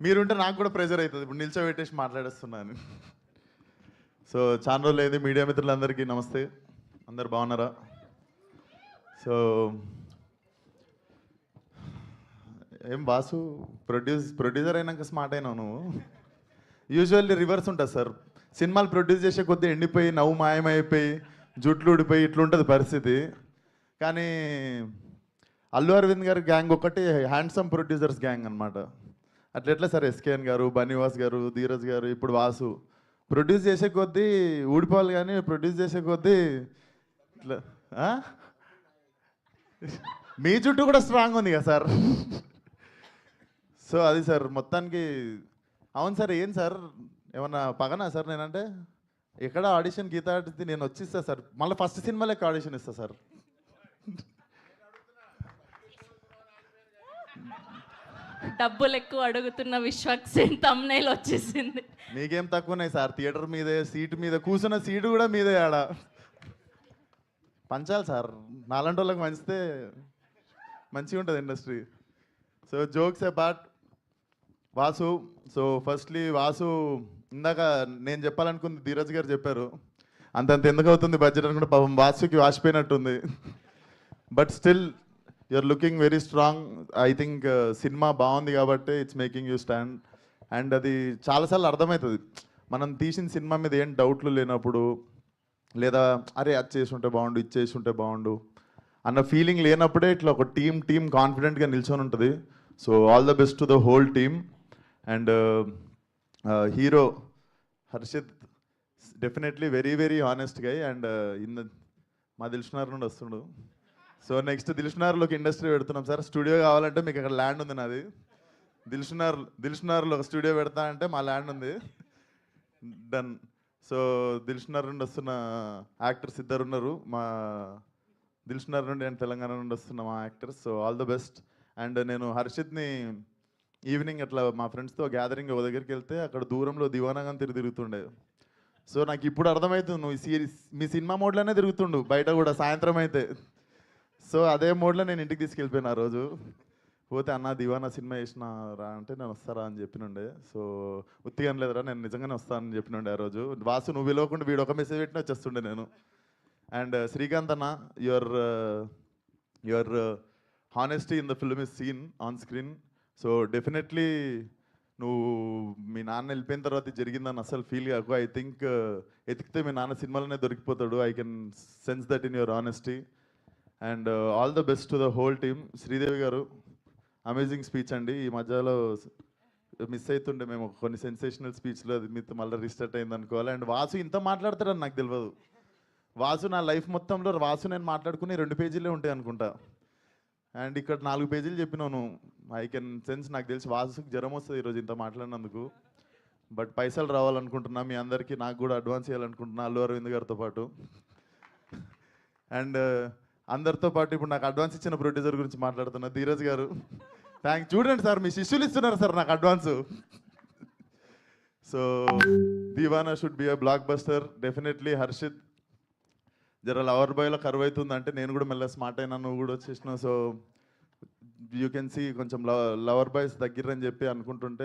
మీరుంటే నాకు కూడా ప్రెజర్ అవుతుంది, ఇప్పుడు నిల్చోబెట్టేసి మాట్లాడేస్తున్నాను. సో చాలా రోజులు అయింది. మీడియా మిత్రులందరికీ నమస్తే. అందరు బాగున్నారా? సో ఏం బాసు, ప్రొడ్యూసర్ అయినాక స్మార్ట్ అయినావు నువ్వు. యూజువల్లీ రివర్స్ ఉంటుంది సార్. సినిమాలు ప్రొడ్యూస్ చేసే కొద్దీ ఎండిపోయి నవ్వు మాయమైపోయి జుట్లు ఊడిపోయి ఇట్లుంటుంది పరిస్థితి. కానీ అల్లు అరవింద్ గారి గ్యాంగ్ ఒకటి హ్యాండ్సమ్ ప్రొడ్యూసర్స్ గ్యాంగ్ అనమాట. అట్లా ఎట్లా సార్ ఎస్కేఎన్ గారు, బన్నీవాస్ గారు, ధీరజ్ గారు, ఇప్పుడు వాసు ప్రొడ్యూస్ చేసే కొద్దీ ఊడిపోవాలి, కానీ ప్రొడ్యూస్ చేసే కొద్దీ ఇట్లా మీ చుట్టూ కూడా స్ట్రాంగ్ ఉంది కదా సార్. సో అది సార్ మొత్తానికి. అవును సార్, ఏం సార్ ఏమన్నా పగనా సార్? నేనంటే ఎక్కడ ఆడిషన్ గీత ఆడితే నేను వచ్చిస్తా సార్, మళ్ళీ ఫస్ట్ సినిమాలకి ఆడిషన్ ఇస్తా సార్. డబ్బులు ఎక్కువ అడుగుతున్న విశ్వక్సేన్ తమ్నైల్ వచ్చేసింది. మీకేం తక్కువన్నాయి సార్, థియేటర్ మీదే, సీటు మీద కూర్చున్న సీటు కూడా మీదే. ఆడ పంచాలి సార్, నాలంటి వాళ్ళకి మంచితే మంచిగా ఉంటుంది industry. So jokes apart, Vasu. So firstly Vasu, ఇందాక నేను చెప్పాలనుకుంది ధీరజ్ గారు చెప్పారు. అంతంత ఎందుకు అవుతుంది బడ్జెట్ అనుకుంటే పాపం వాసుకి వాసిపోయినట్టుంది. But still you're looking very strong. I think cinema బాగుంది కాబట్టి it's making you stand. And అది చాలాసార్లు అర్థమవుతుంది, మనం తీసిన సినిమా మీద ఏం డౌట్లు లేనప్పుడు, లేదా అరే అది చేసి ఉంటే బాగుండు, ఇది చేసి ఉంటే బాగుండు అన్న ఫీలింగ్ లేనప్పుడే ఇట్లా ఒక టీమ్ కాన్ఫిడెంట్గా నిల్చొని ఉంటుంది. So all the best to the whole team. And hero Harshit definitely very very honest guy. And మా దిల్షునార్ నుండి వస్తుండు. సో నెక్స్ట్ దిల్షునార్లోకి ఇండస్ట్రీ పెడుతున్నాం సార్. స్టూడియో కావాలంటే మీకు అక్కడ ల్యాండ్ ఉంది నాది. దిల్షునార్లో ఒక స్టూడియో పెడతా అంటే మా ల్యాండ్ ఉంది, డన్. సో దిల్షునార్ నుండి వస్తున్న యాక్టర్స్ ఇద్దరు ఉన్నారు, మా దిల్షునార్ నుండి అండ్ తెలంగాణ నుండి వస్తున్న మా actors. So all the best. And నేను హర్షిత్ని ఈవినింగ్ అట్లా మా ఫ్రెండ్స్తో గ్యాదరింగ్ ఒక దగ్గరికి వెళ్తే అక్కడ దూరంలో దివానాగా తిరుగుతుండే. సో నాకు ఇప్పుడు అర్థమవుతుంది, నువ్వు మీ సినిమా మోడ్లోనే తిరుగుతుండు బయట కూడా సాయంత్రం అయితే. సో అదే మోడ్లో నేను ఇంటికి తీసుకెళ్ళిపోయాను ఆ రోజు. పోతే అన్న దివానా సినిమా వేసిన రా అంటే నేను వస్తారా అని చెప్పినుండే. సో ఉత్తిగా లేదురా, నేను నిజంగానే వస్తానని చెప్పినుండే ఆ రోజు. వాసు నువ్వు పిలవకుండా వీడు ఒక మెసేజ్ పెట్టినా వచ్చేస్తుండే నేను. అండ్ శ్రీకాంత్ అన్న, your honesty in the film is seen on screen. So definitely నువ్వు మీ నాన్న వెళ్ళిపోయిన తర్వాత ఇది జరిగిందని అసలు ఫీల్ కాకు. ఐ థింక్ ఎతికితే మీ నాన్న సినిమాలోనే దొరికిపోతాడు. I can sense that in your honesty. And all the best to the whole team. Sridevi గారు అమేజింగ్ స్పీచ్ అండి. ఈ మధ్యలో మిస్ అవుతుండే మేము కొన్ని సెన్సేషనల్ స్పీచ్లో, అది మీతో మళ్ళీ రీస్టార్ట్ అయింది అనుకోవాలి. అండ్ వాసు ఇంత మాట్లాడతారని నాకు తెలియదు. వాసు నా లైఫ్ మొత్తంలో వాసు నేను మాట్లాడుకుని 2 పేజీలే ఉంటాయి అనుకుంటా. అండ్ ఇక్కడ 4 పేజీలు చెప్పినాను. ఐ కెన్ సెన్స్, నాకు తెలిసి వాసుకి జ్వరం వస్తుంది ఈరోజు ఇంత మాట్లాడినందుకు. బట్ పైసలు రావాలనుకుంటున్నా మీ అందరికీ, నాకు కూడా అడ్వాన్స్ ఇవ్వాలనుకుంటున్నా అల్లు అరవింద్ గారితో పాటు. అండ్ అందరితో పాటు ఇప్పుడు నాకు అడ్వాన్స్ ఇచ్చిన ప్రొడ్యూసర్ గురించి మాట్లాడుతున్నా, ధీరజ్ గారు. చూడండి సార్, మీ శిష్యులు ఇస్తున్నారు సార్ నాకు advance. So Deewana should be a blockbuster definitely. Harshit జర లవర్ బాయ్లో కరువు అవుతుంది అంటే నేను కూడా మెల్ల స్మార్ట్ అయినా, నువ్వు కూడా వచ్చేసినావు. సో యూ కెన్ సీ కొంచెం లవర్ బాయ్స్ దగ్గరని చెప్పి అనుకుంటుంటే